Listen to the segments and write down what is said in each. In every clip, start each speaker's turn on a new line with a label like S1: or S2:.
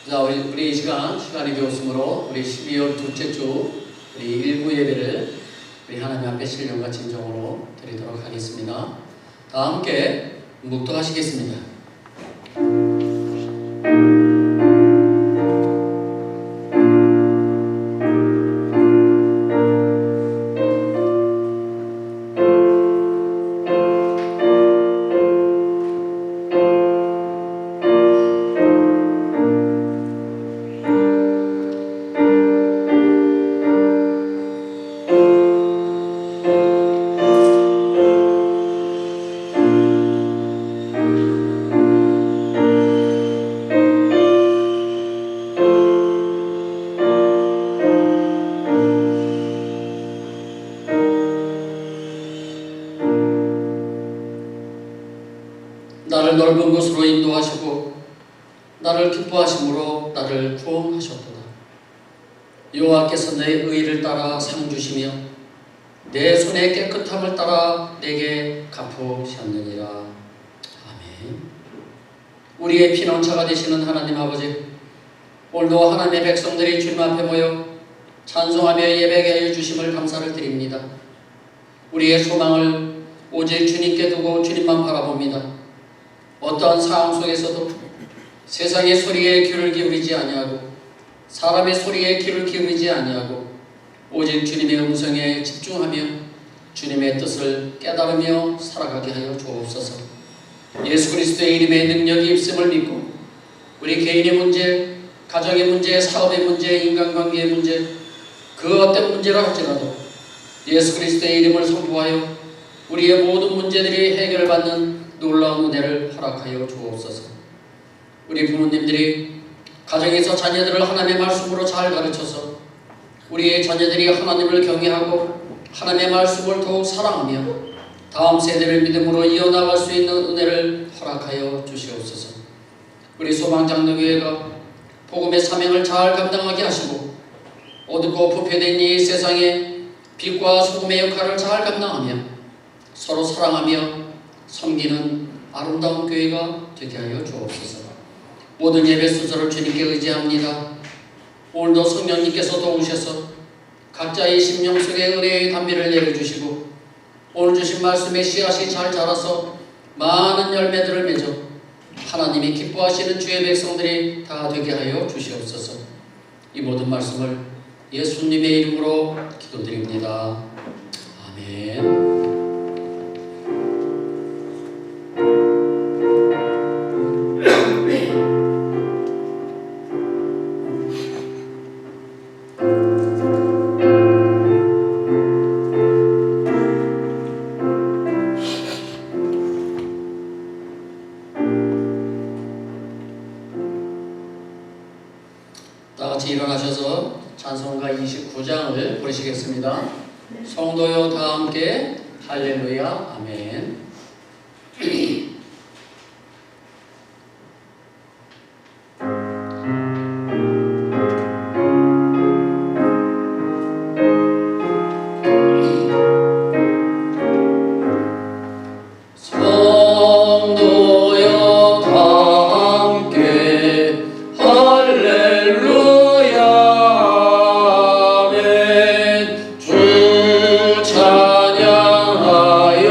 S1: 자, 우리 이 시간이 되었으므로 우리 12월 둘째 주 우리 일부 예배를 우리 하나님 앞에 신령과 진정으로 드리도록 하겠습니다. 다 함께 묵도하시겠습니다. 나를 넓은 곳으로 인도하시고 나를 기뻐하심으로 나를 구원하셨도다. 여호와께서 내 의를 따라 상 주시며 내 손의 깨끗함을 따라 내게 갚으셨느니라. 아멘. 우리의 피난처가 되시는 하나님 아버지, 오늘도 하나님의 백성들이 주님 앞에 모여 찬송하며 예배하게 하여 주심을 감사를 드립니다. 우리의 소망을 오직 주님께 두고 주님만 바라봅니다. 어떠한 상황 속에서도 세상의 소리에 귀를 기울이지 아니하고 사람의 소리에 귀를 기울이지 아니하고 오직 주님의 음성에 집중하며 주님의 뜻을 깨달으며 살아가게 하여 주옵소서. 예수 그리스도의 이름의 능력이 있음을 믿고 우리 개인의 문제, 가정의 문제, 사업의 문제, 인간관계의 문제, 그 어떤 문제라 할지라도 예수 그리스도의 이름을 선포하여 우리의 모든 문제들이 해결받는 놀라운 은혜를 허락하여 주옵소서. 우리 부모님들이 가정에서 자녀들을 하나님의 말씀으로 잘 가르쳐서 우리의 자녀들이 하나님을 경외하고 하나님의 말씀을 더욱 사랑하며 다음 세대를 믿음으로 이어나갈 수 있는 은혜를 허락하여 주시옵소서. 우리 소망장로교회가 복음의 사명을 잘 감당하게 하시고 어둡고 부패된 이 세상에 빛과 소금의 역할을 잘 감당하며 서로 사랑하며 섬기는 아름다운 교회가 되게 하여 주옵소서. 모든 예배 순서를 주님께 의지합니다. 오늘도 성령님께서 도우셔서 각자의 심령 속에 은혜의 단비를 내려주시고 오늘 주신 말씀의 씨앗이 잘 자라서 많은 열매들을 맺어 하나님이 기뻐하시는 주의 백성들이 다 되게 하여 주시옵소서. 이 모든 말씀을 예수님의 이름으로 기도드립니다. 아멘. 다같이 일어나셔서 찬송가 29장을 부르시겠습니다. 성도여 다 함께 할렐루야 아멘.
S2: 찬양하여라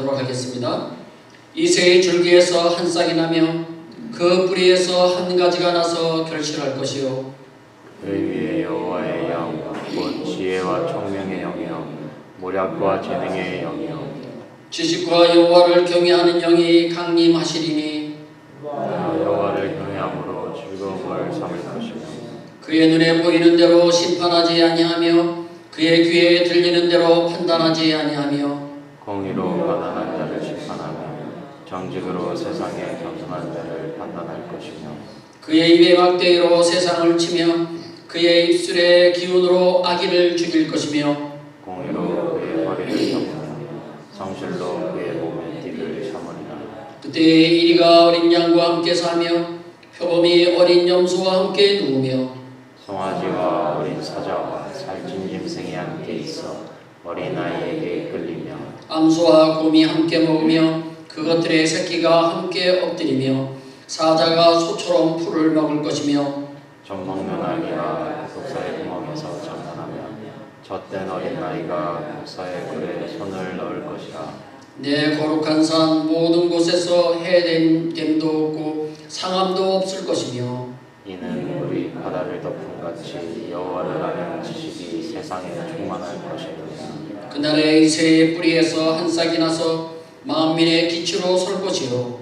S1: 기도하도록 하겠습니다. 이새의 줄기에서 한 싹이 나며 그 뿌리에서 한 가지가 나서 결실할 것이요
S2: 의위의 여호와의 영, 곧 지혜와 총명의 영이요 모략과 재능의 영이요
S1: 지식과 여호와를 경외하는 영이 강림하시리니
S2: 여호와를 경외함으로 즐거움을 삼을 것이며
S1: 그의 눈에 보이는 대로 심판하지 아니하며 그의 귀에 들리는 대로 판단하지 아니하며
S2: 공의로 가난한 자를 심판하며 정직으로 세상에 겸손한 자를 판단할 것이며
S1: 그의 입의 막대기로 세상을 치며 그의 입술의 기운으로 악인을 죽일 것이며
S2: 공의로 그의 허리를 접으며 성실로 그의 몸에 띠를 삼으리라.
S1: 그때 이리가 어린 양과 함께 살며 표범이 어린 염소와 함께 누우며
S2: 송아지와 어린 사자와 살찐 짐승이 함께 있어 어린아이에게 끌리며
S1: 암소와 곰이 함께 먹으며 그것들의 새끼가 함께 엎드리며 사자가 소처럼 풀을 먹을 것이며
S2: 젖 먹는 아기가 독사의 구멍에서 장난하며 젖된 어린아이가 독사의 굴에 손을 넣을 것이라.
S1: 내 거룩한 산 모든 곳에서 해됨도 없고 상함도 없을 것이며
S2: 이는 물이 바다를 덮은 같이 여호와를 아는 지식이 세상에 충만할 것이니라.
S1: 그날에 이새의 뿌리에서 한 싹이 나서 만민의 기초로 설 것이요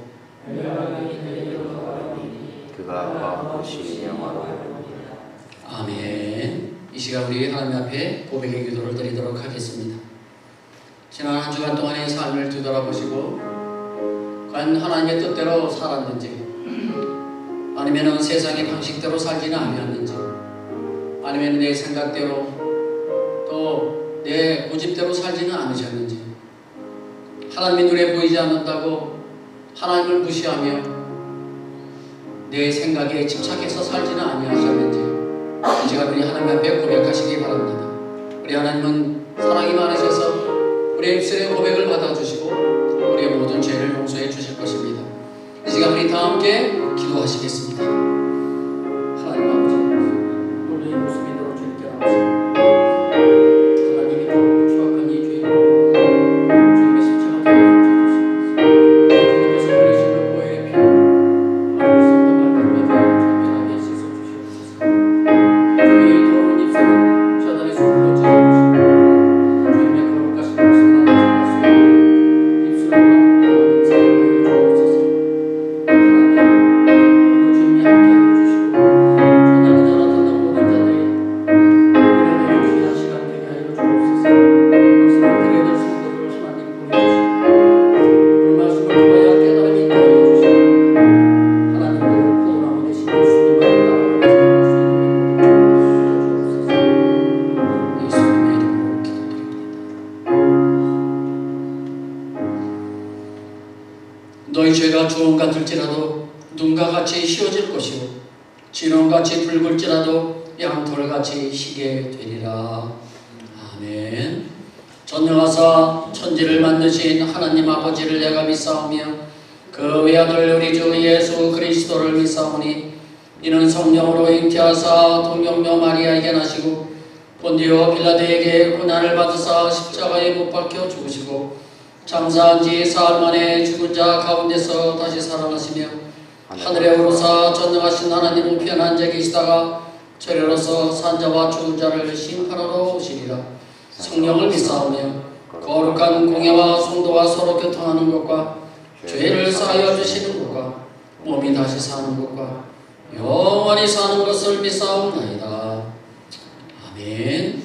S2: 그가 거한 곳이 영화로우리라.
S1: 아멘. 이 시간 우리 하나님 앞에 고백의 기도를 드리도록 하겠습니다. 지난 한 주간 동안의 삶을 뒤돌아보시고 과연 하나님의 뜻대로 살았는지 아니면 세상의 방식대로 살지는 아니었는지 아니면 내 생각대로 또 내 고집대로 살지는 않으셨는지 하나님의 눈에 보이지 않는다고 하나님을 무시하며 내 생각에 집착해서 살지는 아니하셨는지 이 시간 우리 하나님 앞에 고백하시기 바랍니다. 우리 하나님은 사랑이 많으셔서 우리의 입술의 고백을 받아주시고 우리의 모든 죄를 용서해 주실 것입니다. 이 시간 우리 다 함께 기도하시겠습니다. 하나님 아버지, 오늘 이 모습 이대로 주님께 나오십니다. 하나님이 더욱 추악한 이 죄, 주님의 십자가 주님께서 흘리시는 보혈의 피, 하나님 성도 말씀과 죄악하게 씻어 주시옵소서. 주의 더러운 입술은 사단의 손으로 찢어주시고 주님의 거룩하신 말씀 하나 전할 수 있는 입술과 하나님 사랑하여 주옵소서. 하나님 주님이 함께하여 주시고 전하는 자나 듣는 모든 자들이 은혜를 귀한 시간 되게 하여 주옵소서. 말씀을 드려야 될 성도들 하나님 보내주시고 그 말씀을 통하여 깨달음이 있게 하여 주시고 하나님의 포도나무 되신 예수님을 따라가면서 할 수 있는 모든 것을 주옵소서. 예수님의 이름으로 기도드립니다. 너희 죄가 주홍 같을지라도 눈과 같이 휘어질 것이요 진홍같이 붉을지라도 양털같이 희게 되리라. 아멘. 전능하사 천지를 만드신 하나님 아버지를 내가 믿사오며 그 외아들 우리 주 예수 그리스도를 믿사오니 이는 성령으로 잉태하사 동정녀 마리아에게 나시고 본디오 빌라도에게 고난을 받으사 십자가에 못 박혀 죽으시고 장사한 지 사흘 만에 죽은 자 가운데서 다시 살아나시며 하늘에 오르사 전능하신 하나님 우편에 앉아 계시다가 저리로서 산자와 죽은 자를 심판하러 오시리라. 성령을 믿사오며 거룩한 공예와 성도가 서로 교통하는 것과 죄를 사하여 주시는 것과 몸이 다시 사는 것과 영원히 사는 것을 믿사옵나이다. 아멘.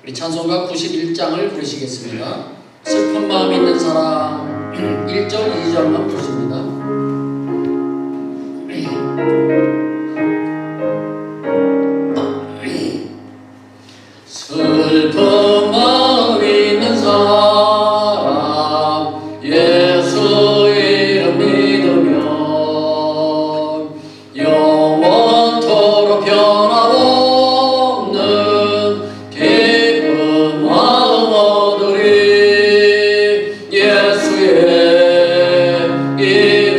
S1: 우리 찬송가 91장을 부르시겠습니다. 슬픈 마음 있는 사람 1절 2절만 부르십니다. 슬픈 마음 있는 사람 예수 이름 믿으면 영원토록 변함없는 기쁜 마음 얻으리. 예수의 이름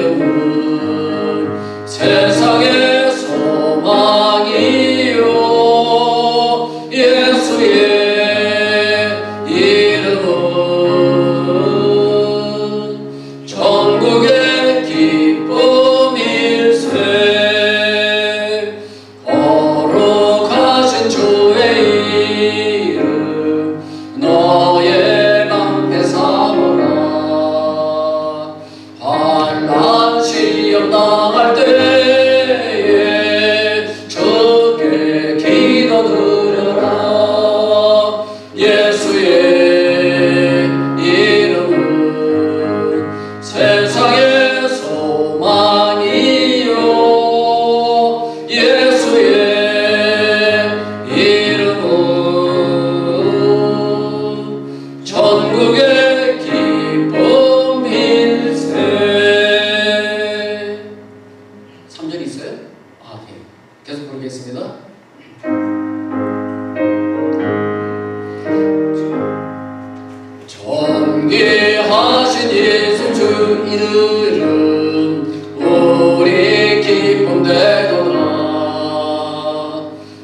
S1: 세상의 소망이요 예수의 이름은 전국의 기쁨일세. 3절 있어요? 아, 예. 계속 부르겠습니다. 존귀하신 예수 주 이름 우리 기쁨 되도다.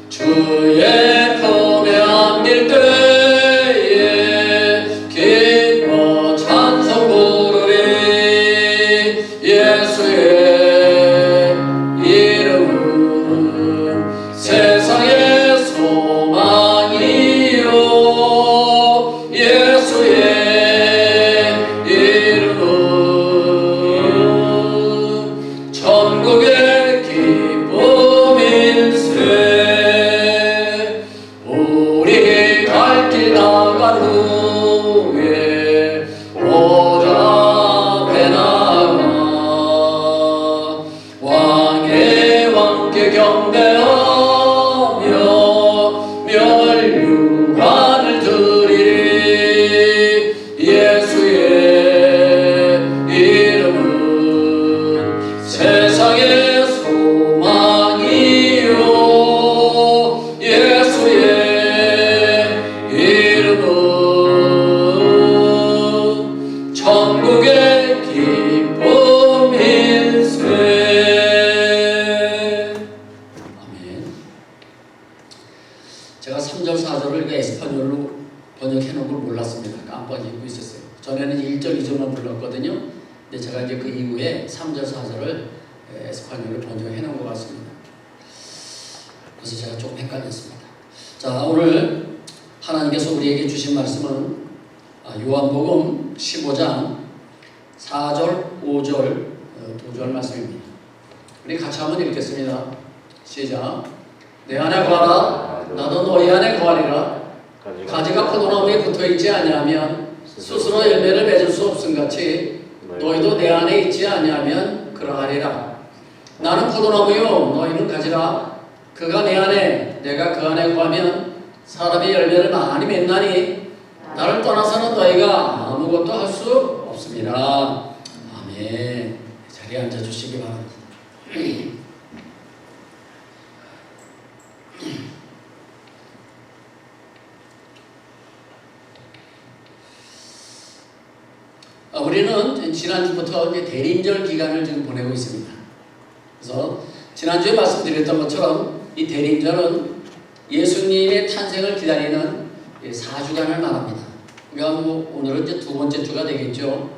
S1: 주의 품에 안길 때에 기뻐 찬송 부르리. 예수의 이름은 세상의 소망이요 예수의 이름은 전국의 기쁨일세. 우리 갈 길 나간 후에 오자 배나가 왕의 왕께 경배하며 멸류관을 드리리. 예수의 이름은 세상의 소망이요 예수의 이름은 천국의 기쁨일세. 아멘. 제가 3절 4절을 에스파뇰로 번역해놓은 걸 몰랐습니다. 깜빡 잊고 있었어요. 전에는 1절 2절만 불렀거든요. 근데 제가 이제 그 이후에 3절 4절을 에스파뇰로 번역해놓은 것 같습니다. 그래서 제가 조금 헷갈렸습니다. 자, 오늘 하나님께서 우리에게 주신 말씀은 요한복음 15장 4절 5절 두 절 말씀입니다. 우리 같이 한번 읽겠습니다. 시작. 내 안에 거하라 나도 너희 안에 거하리라. 가지가 포도나무에 붙어있지 아니하면 스스로 열매를 맺을 수 없음같이 너희도 내 안에 있지 아니하면 그러하리라. 나는 포도나무요 너희는 가지라. 그가 내 안에 내가 그 안에 거하면 사람이 열매를 많이 맺나니 나를 떠나서는 너희가 아무것도 할 수 없습니다. 아멘. 자리에 앉아주시기 바랍니다. 우리는 지난주부터 이제 대림절 기간을 지금 보내고 있습니다. 그래서 지난주에 말씀드렸던 것처럼 이 대림절은 예수님의 탄생을 기다리는 4주간을 말합니다. 그러니까 오늘은 이제 두 번째 주가 되겠죠.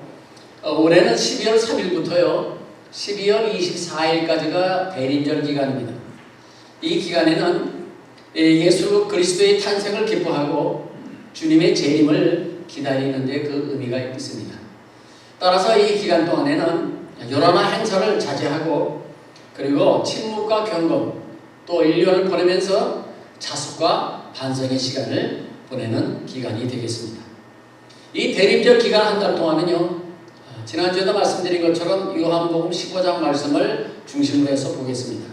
S1: 올해는 12월 3일부터요 12월 24일까지가 대림절 기간입니다. 이 기간에는 예수 그리스도의 탄생을 기뻐하고 주님의 재림을 기다리는 데 그 의미가 있습니다. 따라서 이 기간 동안에는 여러 행사를 자제하고 그리고 침묵과 경건 또 1년을 보내면서 자숙과 반성의 시간을 보내는 기간이 되겠습니다. 이 대림절 기간 한 달 동안은요 지난주에도 말씀드린 것처럼 요한복음 15장 말씀을 중심으로 해서 보겠습니다.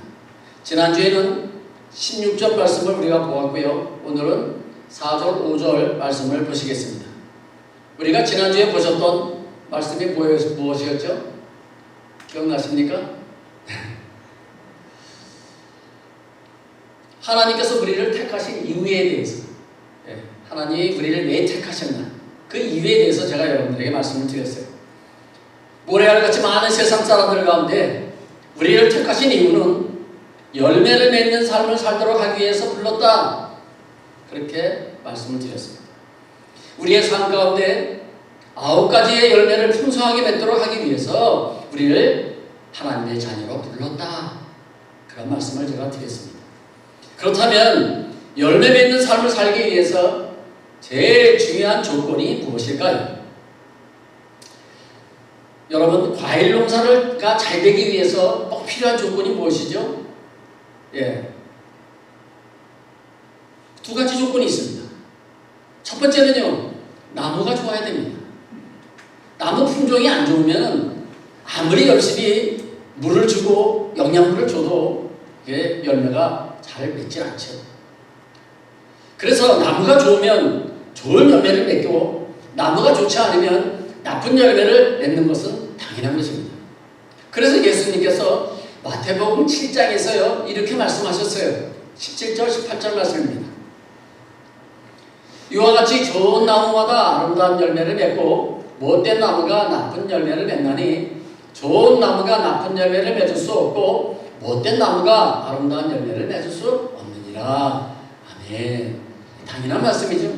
S1: 지난주에는 16절 말씀을 우리가 보았고요. 오늘은 4절 5절 말씀을 보시겠습니다. 우리가 지난주에 보셨던 말씀이 무엇이었죠? 기억나십니까? 하나님께서 우리를 택하신 이유에 대해서 하나님이 우리를 왜 택하셨나 그 이유에 대해서 제가 여러분들에게 말씀을 드렸어요. 모래알같이 많은 세상 사람들 가운데 우리를 택하신 이유는 열매를 맺는 삶을 살도록 하기 위해서 불렀다. 그렇게 말씀을 드렸습니다. 우리의 삶 가운데 9가지의 열매를 풍성하게 맺도록 하기 위해서 우리를 하나님의 자녀로 불렀다. 그런 말씀을 제가 드렸습니다. 그렇다면 열매 맺는 삶을 살기 위해서 제일 중요한 조건이 무엇일까요? 여러분, 과일 농사가 잘 되기 위해서 꼭 필요한 조건이 무엇이죠? 두 가지 조건이 있습니다. 첫 번째는요, 나무가 좋아야 됩니다. 나무 품종이 안 좋으면 아무리 열심히 물을 주고 영양분을 줘도 이게 열매가 잘 맺지 않죠. 그래서 나무가 좋으면 좋은 열매를 맺고 나무가 좋지 않으면 나쁜 열매를 맺는 것은 당연한 것입니다. 그래서 예수님께서 마태복음 7장에서요 이렇게 말씀하셨어요. 17절 18절 말씀입니다. 이와 같이 좋은 나무마다 아름다운 열매를 맺고 못된 나무가 나쁜 열매를 맺나니 좋은 나무가 나쁜 열매를 맺을 수 없고 못된 나무가 아름다운 열매를 맺을 수 없느니라. 아멘. 당연한 말씀이죠.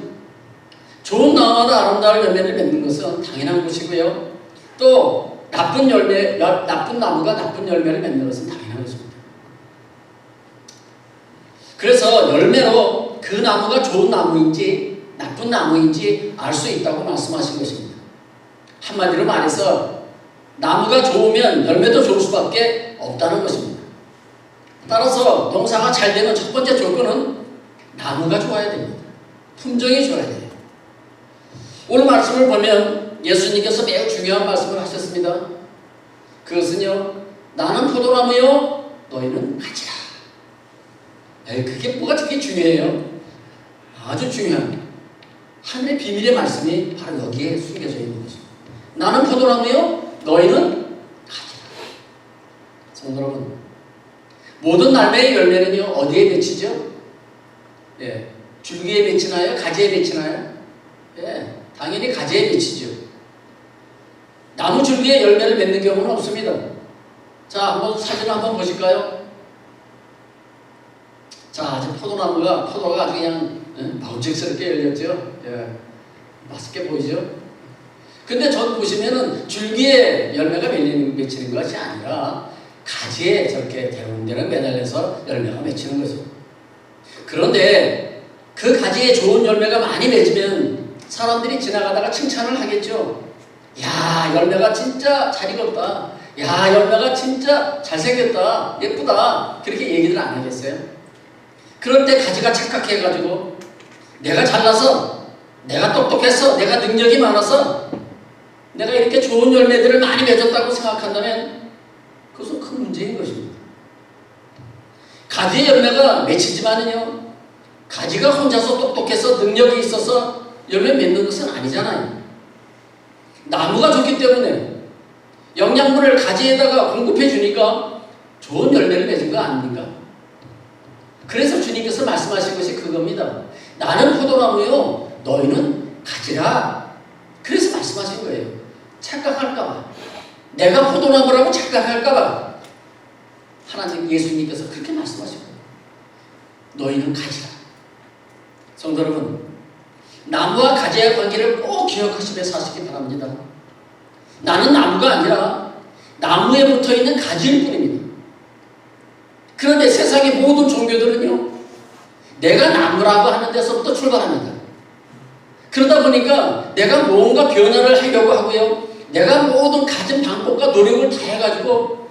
S1: 좋은 나무마다 아름다운 열매를 맺는 것은 당연한 것이고요. 또 나쁜 나무가 나쁜 열매를 맺는 것은 당연한 것입니다. 그래서 열매로 그 나무가 좋은 나무인지 나쁜 나무인지 알 수 있다고 말씀하신 것입니다. 한마디로 말해서 나무가 좋으면 열매도 좋을 수밖에 없다는 것입니다. 따라서 농사가 잘 되는 첫 번째 조건은 나무가 좋아야 됩니다. 품종이 좋아야 돼요. 오늘 말씀을 보면 예수님께서 매우 중요한 말씀을 하셨습니다. 그것은요, 나는 포도나무요, 너희는 가지라. 그게 뭐가 그렇게 중요해요? 아주 중요한 하늘의 비밀의 말씀이 바로 여기에 숨겨져 있는 것입니다. 나는 포도나무요, 너희는 가지라. 성도 여러분, 모든 날매의 열매는요 어디에 맺히죠? 줄기에 맺히나요? 가지에 맺히나요? 당연히 가지에 맺히죠. 나무 줄기에 열매를 맺는 경우는 없습니다. 자, 한번 사진을 한번 보실까요? 자, 포도가 아주 그냥 먹직스럽게 열렸죠. 맛있게 보이죠? 근데 전 보시면은 줄기에 열매가 맺히는 것이 아니라 가지에 저렇게 대롱대롱 매달려서 열매가 맺히는 거죠. 그런데 그 가지에 좋은 열매가 많이 맺으면 사람들이 지나가다가 칭찬을 하겠죠. 야, 열매가 진짜 잘 익었다. 야, 열매가 진짜 잘생겼다. 예쁘다. 그렇게 얘기들 안 하겠어요? 그럴 때 가지가 착각해가지고 내가 잘나서, 내가 똑똑해서, 내가 능력이 많아서 내가 이렇게 좋은 열매들을 많이 맺었다고 생각한다면 그것은 큰 문제인 것입니다. 가지의 열매가 맺히지만은요, 가지가 혼자서 똑똑해서 능력이 있어서 열매 맺는 것은 아니잖아요. 나무가 좋기 때문에 영양분을 가지에다가 공급해 주니까 좋은 열매를 맺은 거 아닙니까? 그래서 주님께서 말씀하신 것이 그겁니다. 나는 포도나무요, 너희는 가지라. 그래서 말씀하신 거예요. 착각할까봐, 내가 포도나무라고 착각할까봐 하나님 예수님께서 그렇게 말씀하신 거예요. 너희는 가지라. 성도 여러분, 나무와 가지의 관계를 꼭 기억하시며 사시기 바랍니다. 나는 나무가 아니라 나무에 붙어있는 가지일 뿐입니다. 그런데 세상의 모든 종교들은요, 내가 나무라고 하는 데서부터 출발합니다. 그러다 보니까 내가 뭔가 변화를 하려고 하고요, 내가 모든 가진 방법과 노력을 다 해가지고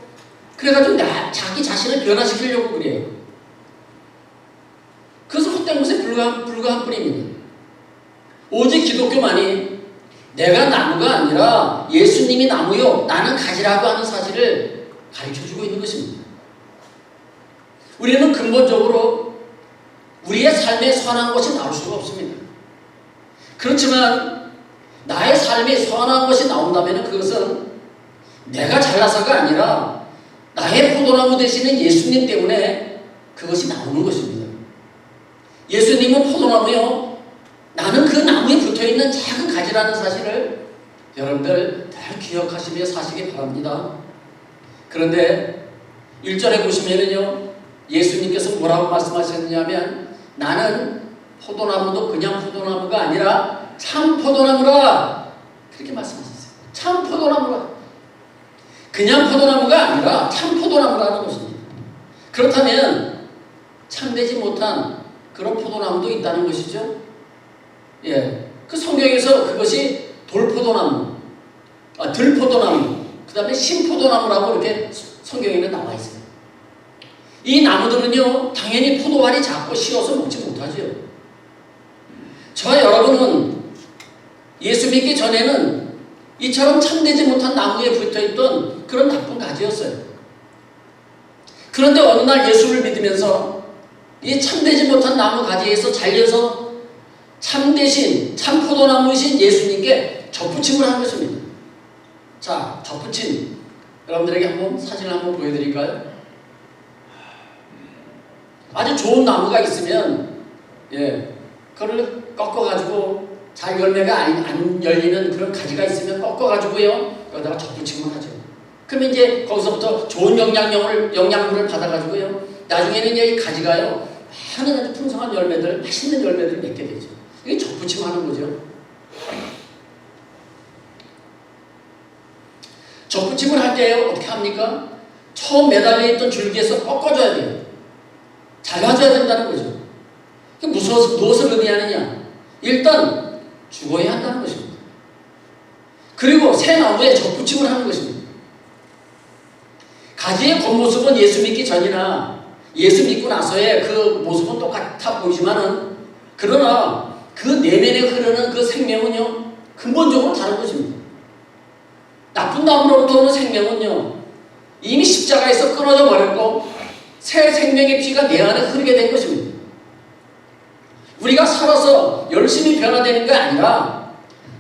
S1: 그래가지고 자기 자신을 변화시키려고 그래요. 그것은 헛된 것에 불과한 뿐입니다. 오직 기독교만이 내가 나무가 아니라 예수님이 나무요, 나는 가지라고 하는 사실을 가르쳐주고 있는 것입니다. 우리는 근본적으로 우리의 삶에 선한 것이 나올 수가 없습니다. 그렇지만 나의 삶에 선한 것이 나온다면 그것은 내가 잘나서가 아니라 나의 포도나무 되시는 예수님 때문에 그것이 나오는 것입니다. 예수님은 포도나무요, 나는 그 나무에 붙어있는 작은 가지라는 사실을 여러분들 잘 기억하시며 사시기 바랍니다. 그런데 1절에 보시면은요, 예수님께서 뭐라고 말씀하셨느냐면 나는 포도나무도 그냥 포도나무가 아니라 참 포도나무라. 그렇게 말씀하셨어요. 참 포도나무라. 그냥 포도나무가 아니라 참 포도나무라는 것입니다. 그렇다면 참되지 못한 그런 포도나무도 있다는 것이죠. 그 성경에서 그것이 돌포도나무, 들포도나무, 그 다음에 신포도나무라고 이렇게 성경에는 나와 있어요. 이 나무들은요, 당연히 포도알이 작고 씌어서 먹지 못하죠. 저와 여러분은 예수 믿기 전에는 이처럼 참되지 못한 나무에 붙어있던 그런 나쁜 가지였어요. 그런데 어느 날 예수를 믿으면서 이 참되지 못한 나무 가지에서 잘려서 참되신 참 포도나무이신 예수님께 접붙임을 한 것입니다. 자, 접붙임 여러분들에게 한번 사진을 한번 보여드릴까요? 아주 좋은 나무가 있으면 그걸 꺾어가지고 잘 열매가 안 열리는 그런 가지가 있으면 꺾어가지고요 여기다가 접붙임을 하죠. 그러면 이제 거기서부터 좋은 영양분을 받아가지고요 나중에는 이 가지가요 많은 아주 풍성한 열매들, 맛있는 열매들을 맺게 되죠. 이게 접붙임하는 거죠. 접붙임을 할 때 어떻게 합니까? 처음 매달려 있던 줄기에서 꺾어줘야 돼요. 잘라줘야 된다는 거죠. 무엇을 의미하느냐? 일단 죽어야 한다는 것입니다. 그리고 새 나무에 접붙임을 하는 것입니다. 가지의 겉모습은 예수 믿기 전이나 예수 믿고 나서의 그 모습은 똑같아 보이지만은 그러나 그 내면에 흐르는 그 생명은요 근본적으로 다른 것입니다. 나쁜 나무로부터 오는 생명은요 이미 십자가에서 끊어져 버렸고 새 생명의 피가 내 안에 흐르게 된 것입니다. 우리가 살아서 열심히 변화되는 게 아니라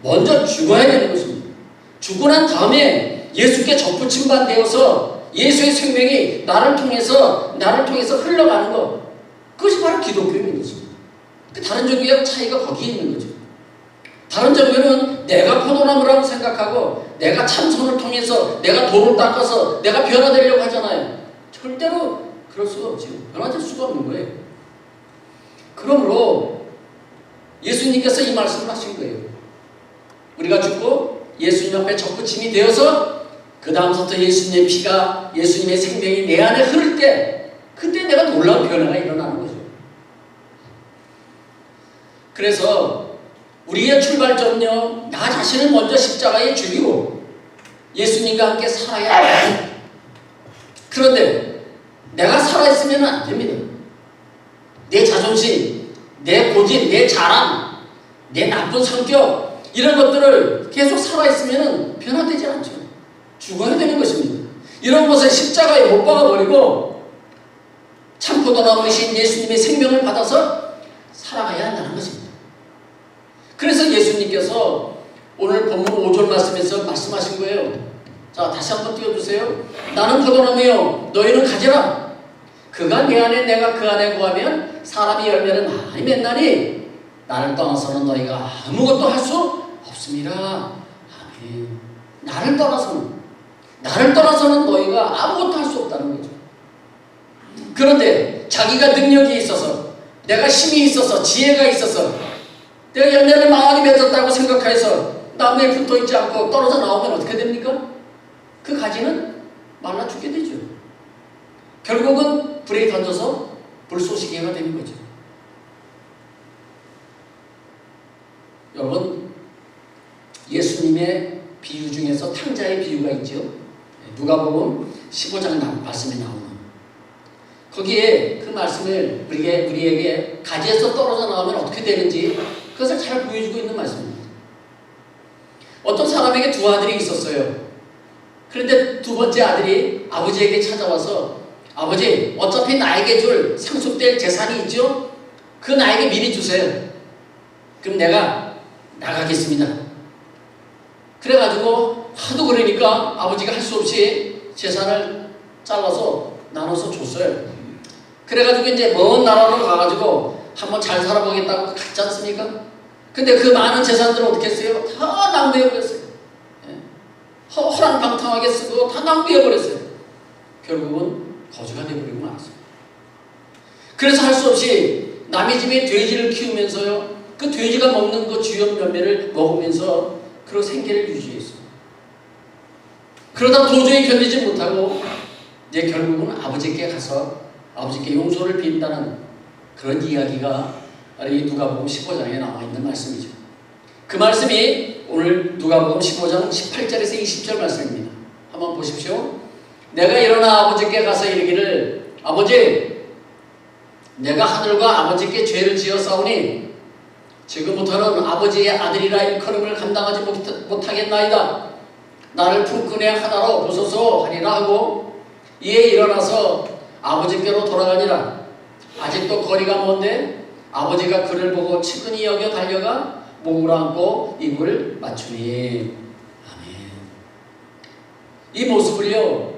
S1: 먼저 죽어야 되는 것입니다. 죽고 난 다음에 예수께 접붙임만 되어서 예수의 생명이 나를 통해서 흘러가는 것, 그것이 바로 기독교인 것입니다. 다른 종교의 차이가 거기에 있는 거죠. 다른 종교는 내가 포도나무라고 생각하고 내가 참선을 통해서 내가 돌을 닦아서 내가 변화되려고 하잖아요. 절대로 그럴 수가 없죠. 변화될 수가 없는 거예요. 그러므로 예수님께서 이 말씀을 하신 거예요. 우리가 죽고 예수님 앞에 접붙임이 되어서 그 다음부터 예수님의 피가 예수님의 생명이 내 안에 흐를 때 그때 내가 놀라운 변화가 일어나는 거죠. 그래서 우리의 출발점은요 나 자신을 먼저 십자가에 죽이고 예수님과 함께 살아야 합니다. 그런데 내가 살아있으면 안 됩니다. 내 자존심, 내 고집, 내 자랑, 내 나쁜 성격 이런 것들을 계속 살아있으면 변화되지 않죠. 죽어야 되는 것입니다. 이런 것을 십자가에 못 박아버리고 참포도나무이신 예수님의 생명을 받아서 살아가야 한다는 것입니다. 그래서 예수님께서 오늘 본문 5절 말씀에서 말씀하신 거예요. 자, 다시 한번 띄워주세요. 나는 포도나무요 너희는 가지라. 그가 내 안에 내가 그 안에 거하면 사람이 열매를 많이 맺나니 나를 떠나서는 너희가 아무것도 할 수 없습니다. 아멘. 나를 떠나서는 너희가 아무것도 할 수 없다는 거죠. 그런데 자기가 능력이 있어서 내가 힘이 있어서 지혜가 있어서 내가 열매를 많이 맺었다고 생각해서 나무에 붙어있지 않고 떨어져 나오면 어떻게 됩니까? 그 가지는 말라 죽게 되죠. 결국은 불에 던져서 불쏘시개가 되는 거죠. 여러분, 예수님의 비유 중에서 탕자의 비유가 있죠. 누가복음 15장 말씀에 나오는 거기에 그 말씀을 우리에게 가지에서 떨어져 나오면 어떻게 되는지 그것을 잘 보여주고 있는 말씀입니다. 어떤 사람에게 두 아들이 있었어요. 그런데 두 번째 아들이 아버지에게 찾아와서 아버지, 어차피 나에게 줄 상속될 재산이 있죠? 그 나에게 미리 주세요. 그럼 내가 나가겠습니다. 그래가지고 하도 그러니까 아버지가 할 수 없이 재산을 잘라서 나눠서 줬어요. 그래가지고 이제 먼 나라로 가가지고 한번 잘 살아보겠다고 갔지 않습니까? 근데 그 많은 재산들을 어떻게 했어요? 다 낭비해버렸어요. 허랑방탕하게 쓰고 다 낭비해버렸어요. 결국은 거지가 되어버리고 말았어요. 그래서 할 수 없이 남의 집에 돼지를 키우면서요 그 돼지가 먹는 그 주염 열매를 먹으면서 그런 생계를 유지했어요. 그러다 도저히 견디지 못하고 이제 결국은 아버지께 가서 아버지께 용서를 빈다는 그런 이야기가 이 누가복음 15장에 나와 있는 말씀이죠. 그 말씀이 오늘 누가복음 15장 18절에서 20절 말씀입니다. 한번 보십시오. 내가 일어나 아버지께 가서 이르기를 아버지, 내가 하늘과 아버지께 죄를 지어 싸우니 지금부터는 아버지의 아들이라 일컬음을 감당하지 못하겠나이다. 나를 품꾼의 하나로 보소서 하리라 하고 이에 일어나서 아버지께로 돌아가니라. 아직도 거리가 먼데 아버지가 그를 보고 측은히 여겨 달려가 목을 안고 입을 맞추니. 아멘. 이 모습을요,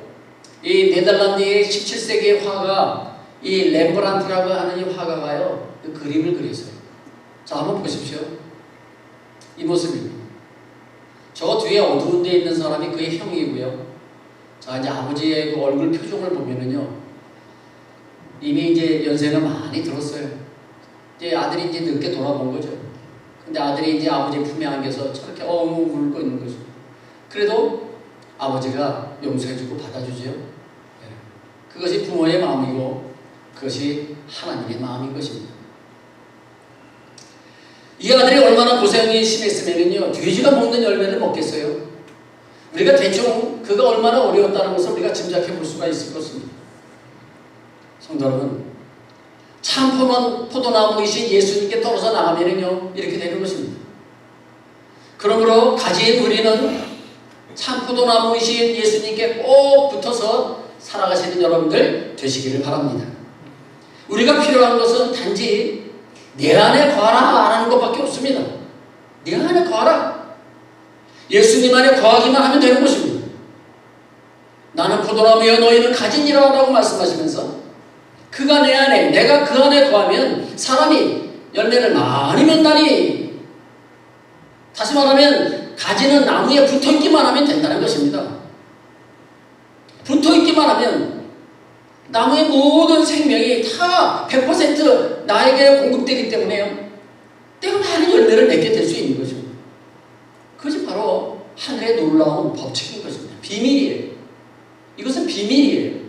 S1: 이 네덜란드의 17세기의 화가 이 렘브란트라고 하는 이 화가가요, 그 그림을 그렸어요. 자, 한번 보십시오. 이 모습입니다. 저 뒤에 어두운 데 있는 사람이 그의 형이고요. 자, 이제 아버지의 그 얼굴 표정을 보면은요, 이미 이제 연세가 많이 들었어요. 이제 아들이 이제 늦게 돌아본 거죠. 근데 아들이 이제 아버지 품에 안겨서 저렇게 울고 있는 거죠. 그래도 아버지가 용서해주고 받아주죠. 그것이 부모의 마음이고 그것이 하나님의 마음인 것입니다. 이 아들이 얼마나 고생이 심했으면요, 돼지가 먹는 열매를 먹겠어요? 우리가 대충 그가 얼마나 어려웠다는 것을 우리가 짐작해 볼 수가 있을 것입니다. 성도 여러분, 참 포도나무이신 예수님께 떨어져 나가면요, 이렇게 되는 것입니다. 그러므로 가지인 우리는 참 포도나무이신 예수님께 꼭 붙어서 살아가시는 여러분들 되시기를 바랍니다. 우리가 필요한 것은 단지 내 안에 거하라 라는 것밖에 없습니다. 내 안에 거하라. 예수님 안에 거하기만 하면 되는 것입니다. 나는 포도나무여 너희는 가지니라 라고 말씀하시면서 그가 내 안에, 내가 그 안에 거하면 사람이 열매를 많이 맺나니, 다시 말하면 가지는 나무에 붙어있기만 하면 된다는 것입니다. 붙어있기만 하면 나무의 모든 생명이 다 100% 나에게 공급되기 때문에요, 내가 많은 열매를 맺게 될 수 있는 것입니다. 그것이 바로 하늘의 놀라운 법칙인 것입니다. 비밀이에요. 이것은 비밀이에요.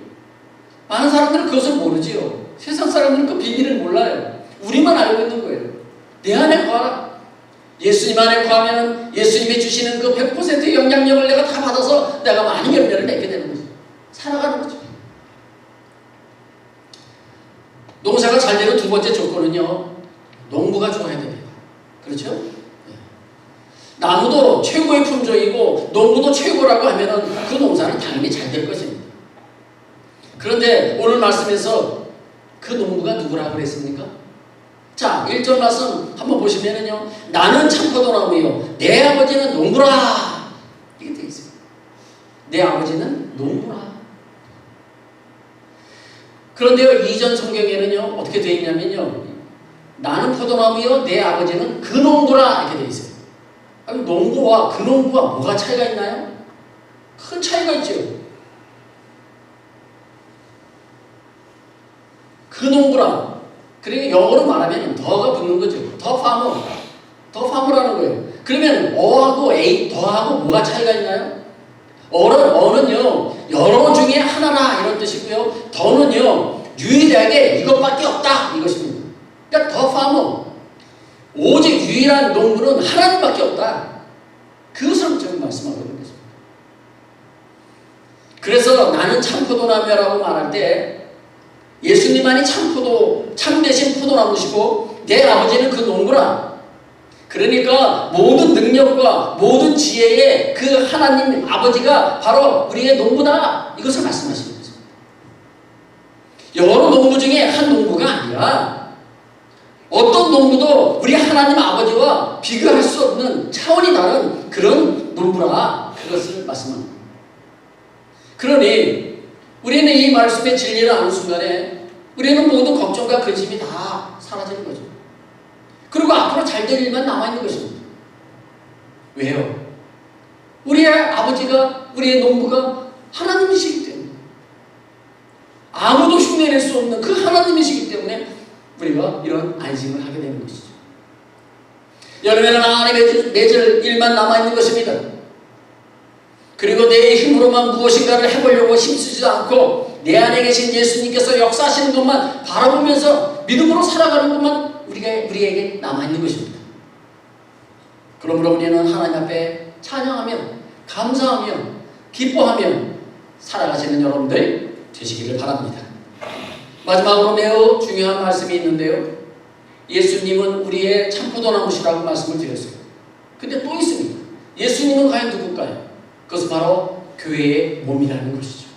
S1: 많은 사람들은 그것을 모르지요. 세상 사람들은 그 비밀을 몰라요. 우리만 알고 있는 거예요. 내 안에 거하라. 예수님 안에 거하면 예수님이 주시는 그 100%의 영향력을 내가 다 받아서 내가 많은 열매를 맺게 되는 거죠. 살아가는 거죠. 농사가 잘 되는 두 번째 조건은요, 농부가 좋아야 됩니다. 그렇죠? 나무도 최고의 품종이고 농부도 최고라고 하면은 그 농사는 당연히 잘 될 것입니다. 그런데 오늘 말씀에서 그 농부가 누구라고 그랬습니까? 자, 1절 말씀 한번 보시면은요, 나는 참포도나무요 내 아버지는 농부라, 이게 되어 있어요. 내 아버지는 농부라. 그런데요, 이전 성경에는요 어떻게 되어 있냐면요, 나는 포도나무요 내 아버지는 그 농부라 이렇게 되어 있어요. 아니, 농부와 그 농부와 뭐가 차이가 있나요? 큰 차이가 있죠. 그 농부라. 그러니까 영어로 말하면 더가 붙는 거죠. 더 파머. 더 파머라는 거예요. 그러면 어하고 A, 더하고 뭐가 차이가 있나요? 어는요, 여러 중에 하나라 이런 뜻이고요. 더는요, 유일하게 이것밖에 없다 이것입니다. 그러니까 더 파머. 오직 유일한 농부는 하나님밖에 없다. 그것을 지금 말씀하고 있는 것입니다. 그래서 나는 참포도나무라고 말할 때 예수님만이 참되신 포도나무시고 내 아버지는 그 농부라. 그러니까 모든 능력과 모든 지혜의 그 하나님 아버지가 바로 우리의 농부다. 이것을 말씀하시는 거죠. 여러 농부 중에 한 농부가 아니라 어떤 농부도 우리 하나님 아버지와 비교할 수 없는 차원이 다른 그런 농부라. 그것을 말씀합니다. 그러니 우리는 이 말씀의 진리를 아는 순간에 우리는 모든 걱정과 근심이 다 사라지는 거죠. 그리고 앞으로 잘 될 일만 남아있는 것입니다. 왜요? 우리의 아버지가, 우리의 농부가 하나님이시기 때문에, 아무도 흉내낼 수 없는 그 하나님이시기 때문에 우리가 이런 안심을 하게 되는 것이죠. 열매는 하나님의 맺을 일만 남아있는 것입니다. 그리고 내 힘으로만 무엇인가를 해보려고 힘쓰지도 않고 내 안에 계신 예수님께서 역사하시는 것만 바라보면서 믿음으로 살아가는 것만 우리에게 남아있는 것입니다. 그러므로 우리는 하나님 앞에 찬양하며 감사하며 기뻐하며 살아가시는 여러분들 되시기를 바랍니다. 마지막으로 매우 중요한 말씀이 있는데요, 예수님은 우리의 참포도나무시라고 말씀을 드렸어요. 근데 또 있습니다. 예수님은 과연 누굴까요? 그것은 바로 교회의 몸이라는 것이죠.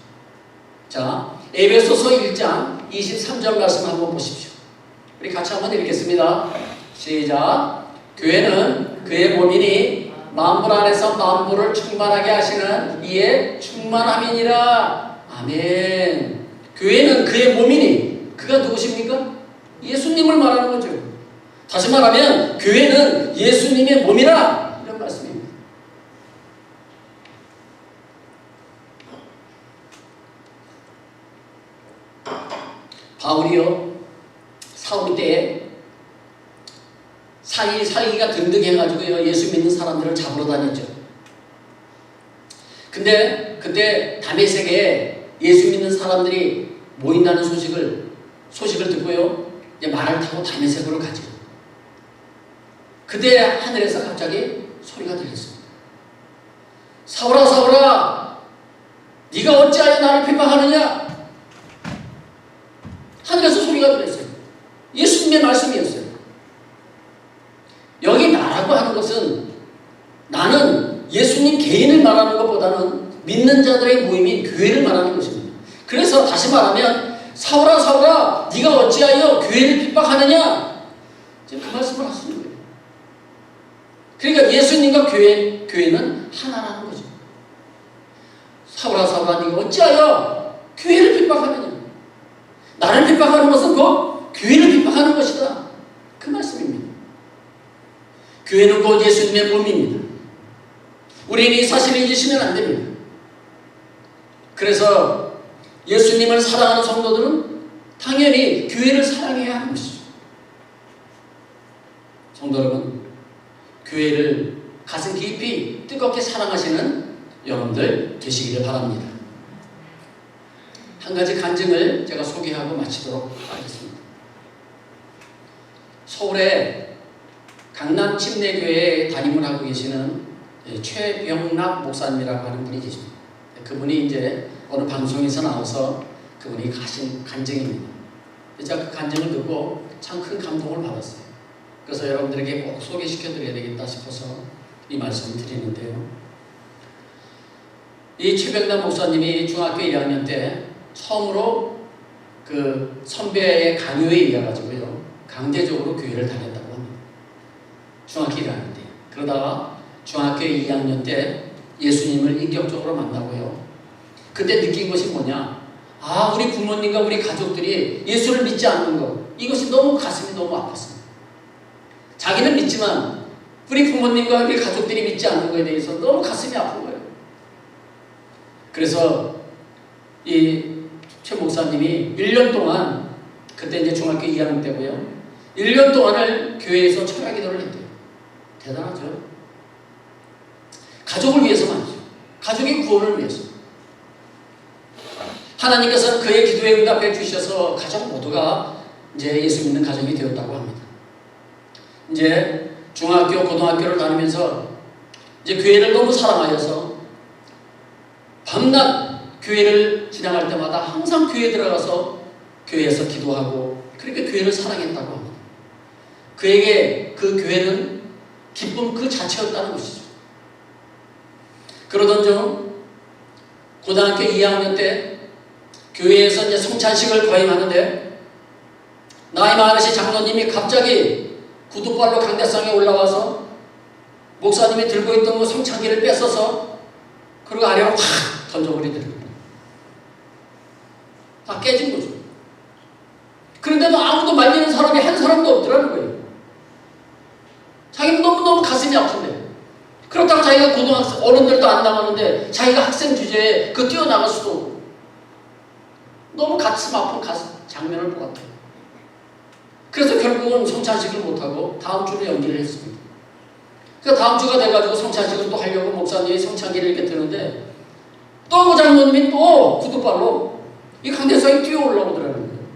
S1: 자, 에베소서 1장 23절 말씀 한번 보십시오. 우리 같이 한번 읽겠습니다. 시작. 교회는 그의 몸이니 만물 안에서 만물을 충만하게 하시는 이의 충만함이니라. 아멘. 교회는 그의 몸이니 그가 누구십니까? 예수님을 말하는 거죠. 다시 말하면 교회는 예수님의 몸이라, 이런 말씀입니다. 바울이요, 사울 때에 살기가 등등해가지고요, 예수 믿는 사람들을 잡으러 다녔죠. 근데 그때 다메섹에 예수 믿는 사람들이 모인다는 소식을 듣고요, 이제 말을 타고 다메섹으로 가죠. 그때 하늘에서 갑자기 소리가 들렸습니다. 사울아, 사울아, 네가 어찌하여 나를 핍박하느냐? 하늘에서 소리가 들렸어요. 예수님의 말씀이었어요. 여기 나라고 하는 것은, 나는 예수님 개인을 말하는 것보다는 믿는 자들의 모임인 교회를 말하는 것입니다. 그래서 다시 말하면 사울아, 사울아, 네가 어찌하여 교회를 핍박하느냐? 지금 그 말씀을 하시는 거예요. 그러니까 예수님과 교회는 하나라는 거죠. 사울아, 사울아, 네가 어찌하여 교회를 핍박하느냐? 나를 핍박하는 것은 곧 교회를 핍박하는 것이다, 그 말씀입니다. 교회는 곧 예수님의 몸입니다. 우리는 이 사실을 잊으시면 안 됩니다. 그래서 예수님을 사랑하는 성도들은 당연히 교회를 사랑해야 하는 것이죠. 성도 여러분, 교회를 가슴 깊이 뜨겁게 사랑하시는 여러분들 되시기를 바랍니다. 한 가지 간증을 제가 소개하고 마치도록 하겠습니다. 서울의 강남 침례교회에 담임을 하고 계시는 최병락 목사님이라고 하는 분이 계십니다. 그분이 이제 어느 방송에서 나와서 그분이 가신 간증입니다. 제가 그 간증을 듣고 참 큰 감동을 받았어요. 그래서 여러분들에게 꼭 소개시켜 드려야 되겠다 싶어서 이 말씀을 드리는데요. 이 최병락 목사님이 중학교 1학년 때 처음으로 그 선배의 강요에 의해 가지고요, 강제적으로 교회를 다녔다고 합니다. 중학교 1학년 때. 그러다가 중학교 2학년 때 예수님을 인격적으로 만나고요, 그때 느낀 것이 뭐냐? 아, 우리 부모님과 우리 가족들이 예수를 믿지 않는 것, 이것이 너무 가슴이 너무 아팠습니다. 자기는 믿지만 우리 부모님과 우리 가족들이 믿지 않는 것에 대해서 너무 가슴이 아픈 거예요. 그래서 이 최 목사님이 1년 동안, 그때 이제 중학교 2학년 때고요, 1년 동안을 교회에서 철야 기도를 했대요. 대단하죠? 가족을 위해서만이죠. 가족의 구원을 위해서. 하나님께서는 그의 기도에 응답해 주셔서 가족 모두가 이제 예수 믿는 가정이 되었다고 합니다. 이제 중학교, 고등학교를 다니면서 이제 교회를 너무 사랑하여서 밤낮 교회를 지나갈 때마다 항상 교회에 들어가서 교회에서 기도하고 그렇게 교회를 사랑했다고 합니다. 그에게 그 교회는 기쁨 그 자체였다는 것이죠. 그러던 중 고등학교 2학년 때 교회에서 이제 성찬식을 거행하는데 나이 많으신 장로님이 갑자기 구두발로 강대상에 올라와서 목사님이 들고 있던 그 성찬기를 뺏어서 그리고 아래로 확 던져버리더라고요. 다 깨진 거죠. 그런데도 아무도 말리는 사람이 한 사람도 없더라는 거예요. 자기는 너무너무 가슴이 아픈데, 그렇다고 자기가 고등학생, 어른들도 안 나가는데 자기가 학생 주제에 그 뛰어나갈 수도 없고, 너무 가슴 아픈 장면을 보았대요. 그래서 결국은 성찬식을 못하고 다음 주로 연기를 했습니다. 그래서 다음 주가 돼가지고 성찬식을 또 하려고 목사님이 성찬기를 이렇게 드는데 또 그 장로님이 또 구두발로 이 강대상에 뛰어 올라오더라는 거예요.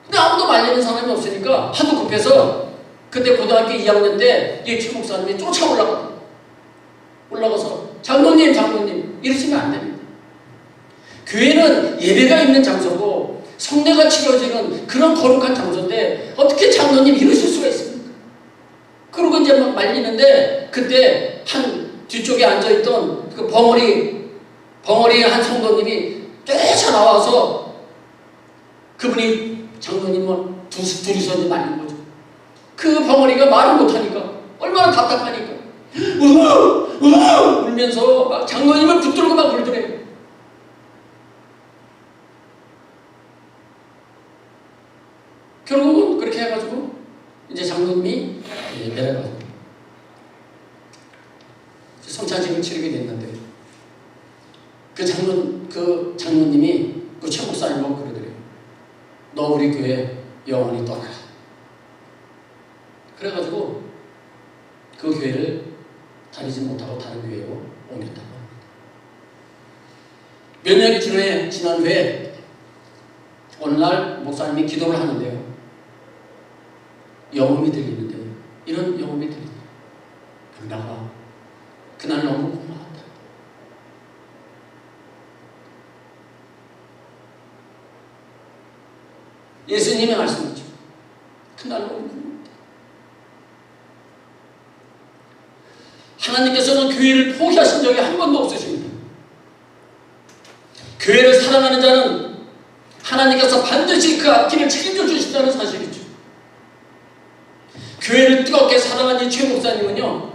S1: 근데 아무도 말리는 사람이 없으니까 하도 급해서 그때 고등학교 2학년 때 이 최 목사님이 쫓아 올라가서 장로님 이러시면 안 됩니다. 교회는 예배가 있는 장소고 성례가 치러지는 그런 거룩한 장소인데 어떻게 장로님 이러실 수가 있습니까? 끌고 이제 막 말리는데 그때 한 뒤쪽에 앉아있던 그 벙어리 한 성도님이 뛰쳐나와서 그분이 장로님을 둘이서 이제 말린 거죠. 그 벙어리가 말을 못하니까 얼마나 답답하니까 울면서 막 장로님을 붙들고 막 울더래요. 결국은 그렇게 해가지고 이제 장로님이 내려가서 성찬식을 치르게 됐는데 그 장로님이 그 최 목사님하고 그러더래요. 너 우리 교회 영원히 떠나라. 그래가지고 그 교회를 다니지 못하고 다른 교회로 옮겼다고 합니다. 몇 년이 지난 후에 어느 날 목사님이 기도를 하는데요. 영음이 들리는데 이런 영음이 들리네요. 그러다가 그날 너무 고마웠다. 예수님의 말씀이죠. 그날 너무 고마웠다. 하나님께서는 교회를 포기하신 적이 한 번도 없으십니다. 교회를 사랑하는 자는 하나님께서 반드시 그 앞길을 책임져 주신다는 사실이죠. 교회를 뜨겁게 사랑한 이 최 목사님은요,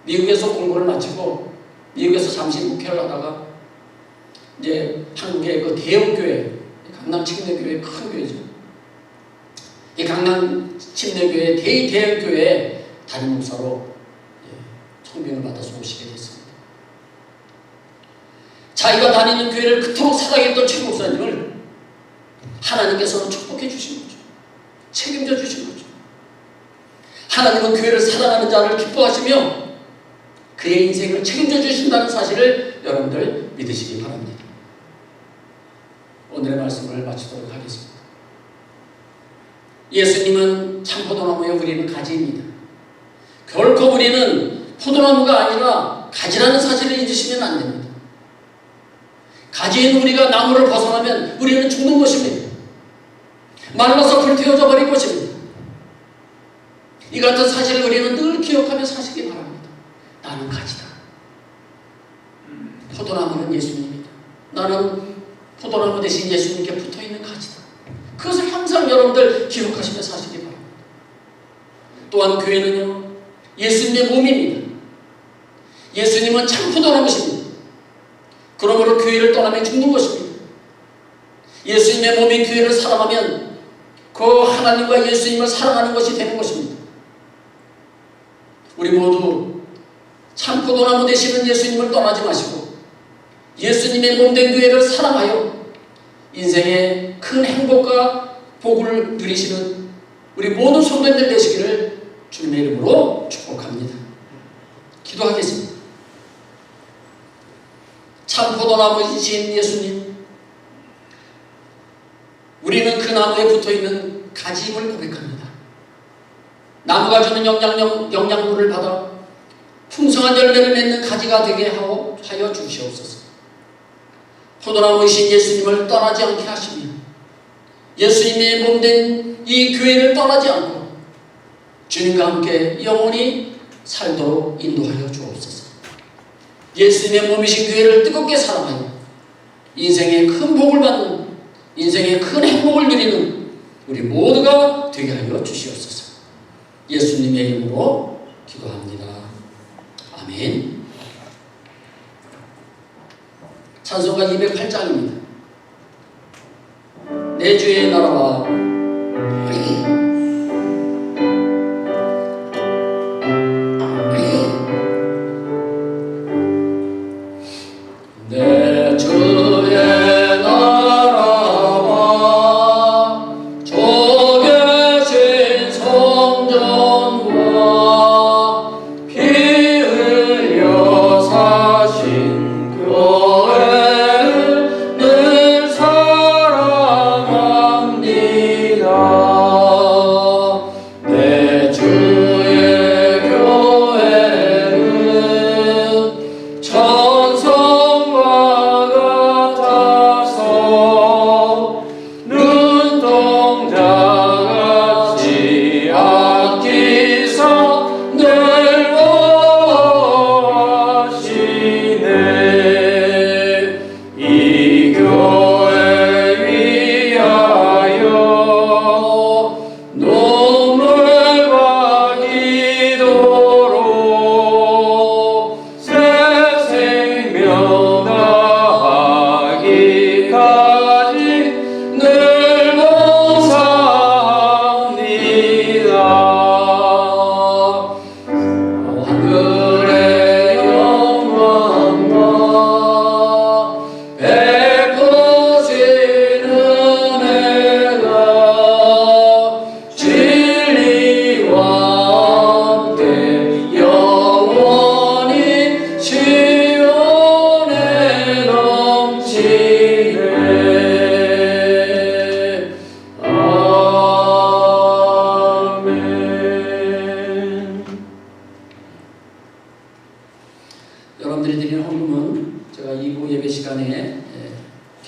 S1: 미국에서 공부를 마치고 미국에서 잠시 목회를 하다가 이제 한국의 그 대형 교회, 강남 침례교회 큰 교회죠. 이 강남 침례교회 대형 교회 담임 목사로 청빙을 받아서 오시게 됐습니다. 자기가 다니는 교회를 그토록 사랑했던 최 목사님을 하나님께서는 축복해 주신 거죠. 책임져 주신 거죠. 하나님은 교회를 사랑하는 자를 기뻐하시며 그의 인생을 책임져 주신다는 사실을 여러분들 믿으시기 바랍니다. 오늘의 말씀을 마치도록 하겠습니다. 예수님은 참 포도나무에 우리는 가지입니다. 결코 우리는 포도나무가 아니라 가지라는 사실을 잊으시면 안 됩니다. 가지인 우리가 나무를 벗어나면 우리는 죽는 것입니다. 말라서 불태워져 버릴 것입니다. 이 같은 사실을 우리는 늘 기억하며 사시기 바랍니다. 나는 가지다. 포도나무는 예수님입니다. 나는 포도나무 대신 예수님께 붙어있는 가지다. 그것을 항상 여러분들 기억하시며 사시기 바랍니다. 또한 교회는요, 예수님의 몸입니다. 예수님은 참 포도나무십니다. 그러므로 교회를 떠나면 죽는 것입니다. 예수님의 몸인 교회를 사랑하면 그 하나님과 예수님을 사랑하는 것이 되는 것입니다. 우리 모두 참 포도나무 되시는 예수님을 떠나지 마시고 예수님의 몸된 교회를 사랑하여 인생의 큰 행복과 복을 누리시는 우리 모든 성도님들 되시기를 주님의 이름으로 축복합니다. 기도하겠습니다. 참 포도나무이신 예수님, 우리는 그 나무에 붙어있는 가지임을 고백합니다. 나무가 주는 영양분을 받아 풍성한 열매를 맺는 가지가 되게 하여 주시옵소서. 포도나무이신 예수님을 떠나지 않게 하시며 예수님의 몸된 이 교회를 떠나지 않고 주님과 함께 영원히 살도록 인도하여 주옵소서. 예수님의 몸이신 교회를 뜨겁게 사랑하여 인생의 큰 복을 받는, 인생의 큰 행복을 누리는 우리 모두가 되게 하여 주시옵소서. 예수님의 이름으로 기도합니다. 아멘. 찬송가 208장입니다. 내 주의 나라와 내 주의 나라와 주 계신 성전과 피 흘려 사신 교회를 늘 사랑합니다.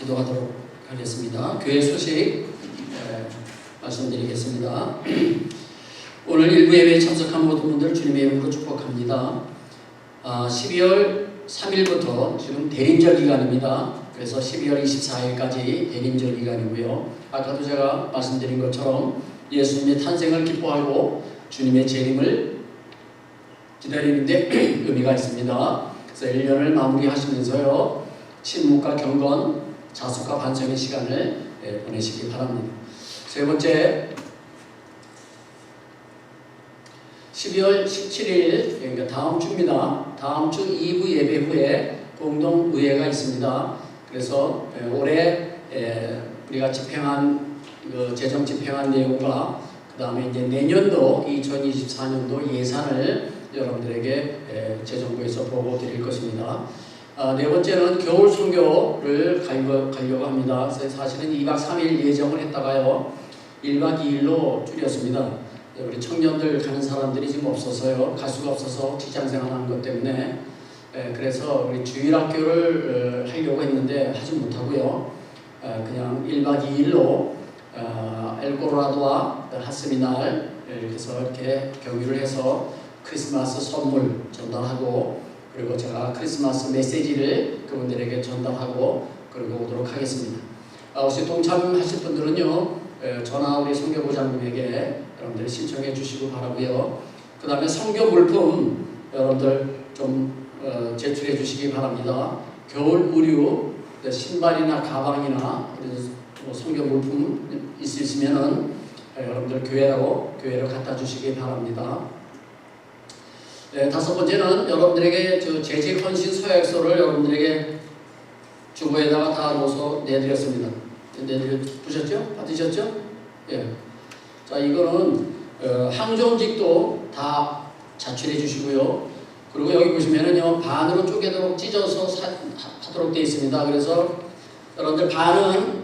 S1: 기도하도록 하겠습니다. 교회 소식 말씀드리겠습니다. 오늘 일부 예배에 참석한 모든 분들 주님의 이름으로 축복합니다. 12월 3일부터 지금 대림절 기간입니다. 그래서 12월 24일까지 대림절 기간이고요. 아까도 제가 말씀드린 것처럼 예수님의 탄생을 기뻐하고 주님의 재림을 기다리는데 의미가 있습니다. 그래서 1년을 마무리하시면서요, 침묵과 경건, 자숙과 반성의 시간을 보내시기 바랍니다. 세 번째, 12월 17일, 그러니까 다음 주입니다. 다음 주 2부 예배 후에 공동의회가 있습니다. 그래서 올해 우리가 집행한 재정 집행한 내용과 그 다음에 이제 내년도 2024년도 예산을 여러분들에게 재정부에서 보고 드릴 것입니다. 네 번째는 겨울 선교를 가려고 합니다. 사실은 2박 3일 예정을 했다가요 1박 2일로 줄였습니다. 우리 청년들 가는 사람들이 지금 없어서요, 갈 수가 없어서 직장생활하는 것 때문에 그래서 우리 주일학교를 하려고 했는데 하지 못하고요, 그냥 1박 2일로 엘코로라도와 하스미날 이렇게 경유를 해서 크리스마스 선물 전달하고, 그리고 제가 크리스마스 메시지를 그분들에게 전달하고 그리고 오도록 하겠습니다. 혹시 동참하실 분들은요, 전화 우리 선교부장님에게 여러분들 신청해 주시고 바라고요. 그 다음에 선교 물품 여러분들 좀 제출해 주시기 바랍니다. 겨울 의류, 신발이나 가방이나 선교 물품 있으시면은 여러분들 교회로 갖다 주시기 바랍니다. 다섯 번째는 여러분들에게 재직 헌신 서약서를 여러분들에게 주보에다가 다 넣어서 내드렸습니다. 보셨죠? 받으셨죠? 예. 자, 이거는 항정직도 다 자출해 주시고요. 그리고 여기 보시면은요, 반으로 쪼개도록 찢어서 하도록 되어 있습니다. 그래서 여러분들 반은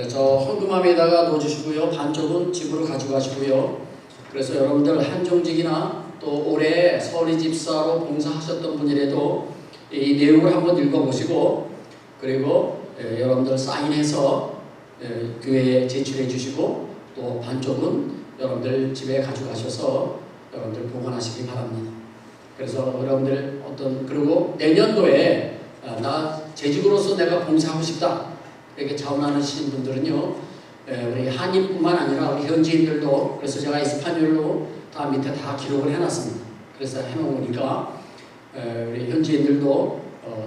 S1: 저 헌금함에다가 넣어주시고요, 반쪽은 집으로 가져가시고요. 그래서 여러분들 한정직이나 또 올해 서리 집사로 봉사하셨던 분이라도 이 내용을 한번 읽어보시고, 그리고 여러분들 사인해서 교회에 제출해 주시고, 또 반쪽은 여러분들 집에 가져가셔서 여러분들 보관하시기 바랍니다. 그래서 여러분들 그리고 내년도에 나 재직으로서 내가 봉사하고 싶다 이렇게 자원하시는 분들은요, 우리 한인뿐만 아니라 우리 현지인들도, 그래서 제가 에스파뇰로 다 밑에 다 기록을 해놨습니다. 그래서 해놓으니까 우리 현지인들도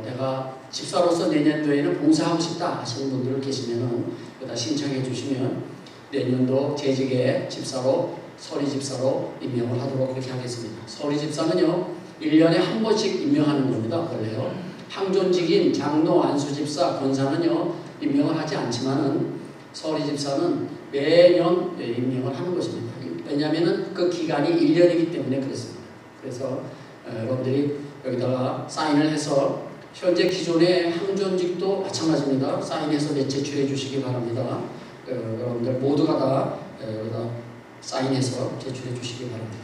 S1: 내가 집사로서 내년도에는 봉사하고 싶다 하시는 분들 계시면은 여기다 신청해 주시면 내년도 재직에 집사로, 서리 집사로 임명을 하도록 그렇게 하겠습니다. 서리 집사는요 1년에 한 번씩 임명하는 겁니다. 원래요. 항존직인 장로, 안수 집사, 권사는요 임명을 하지 않지만은 서리 집사는 매년 임명을 하는 것입니다. 왜냐하면은 그 기간이 1년이기 때문에 그렇습니다. 그래서 여러분들이 여기다가 사인을 해서, 현재 기존의 항존직도 마찬가지입니다. 사인해서 제출해 주시기 바랍니다. 여러분들 모두가 다 여기다 사인해서 제출해 주시기 바랍니다.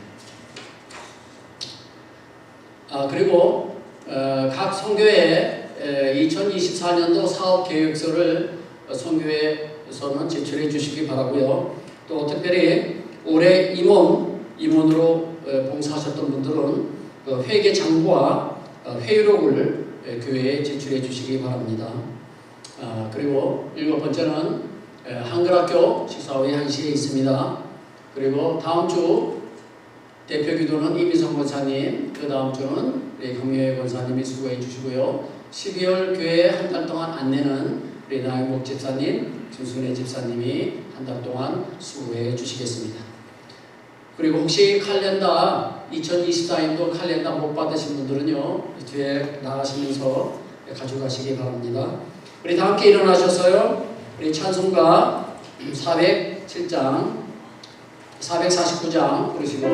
S1: 그리고 각 선교회 2024년도 사업 계획서를 선교회에서는 제출해 주시기 바라고요. 또 특별히 올해 임원으로 봉사하셨던 분들은 회계 장부와 회의록을 교회에 제출해 주시기 바랍니다. 그리고 7번째는 한글학교 식사회 1시에 있습니다. 그리고 다음 주 대표 기도는 이미성 권사님, 그 다음 주는 강미애 권사님이 수고해 주시고요. 12월 교회 한 달 동안 안내는 우리 나영복 집사님, 김순애 집사님이 한 달 동안 수고해 주시겠습니다. 그리고 혹시 칼렌더 2024년도 칼렌더 못 받으신 분들은요, 뒤에 나가시면서 가져가시기 바랍니다. 우리 다 함께 일어나셔서요, 우리 찬송가 407장, 449장 부르시고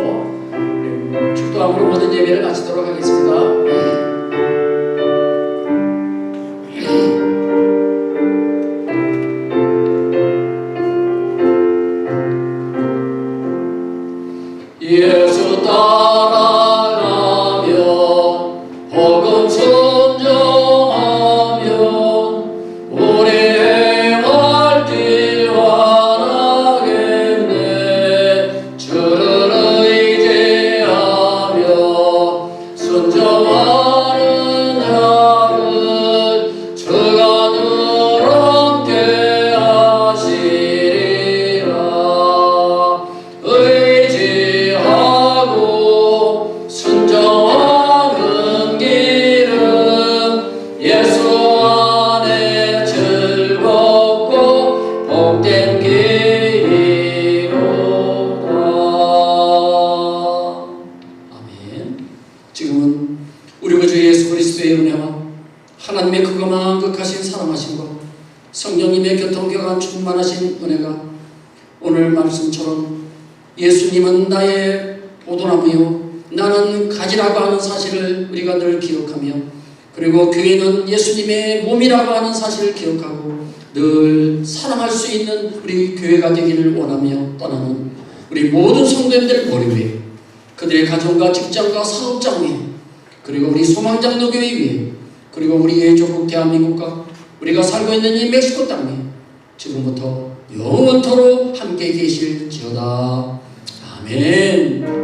S1: 축도함으로 모든 예배를 마치도록 하겠습니다. 예수 따라가며 복음 순종하며 우리의 성령님의 교통교가 충만하신 은혜가 오늘 말씀처럼 예수님은 나의 포도나무요 나는 가지라고 하는 사실을 우리가 늘 기억하며, 그리고 교회는 예수님의 몸이라고 하는 사실을 기억하고 늘 사랑할 수 있는 우리 교회가 되기를 원하며 떠나는 우리 모든 성도님들 머리 위에, 그들의 가정과 직장과 사업장 위에, 그리고 우리 소망장로교회 위에, 그리고 우리의 조국 대한민국과 우리가 살고 있는 이 멕시코 땅 위에 지금부터 영원토록 함께 계실지어다. 아멘.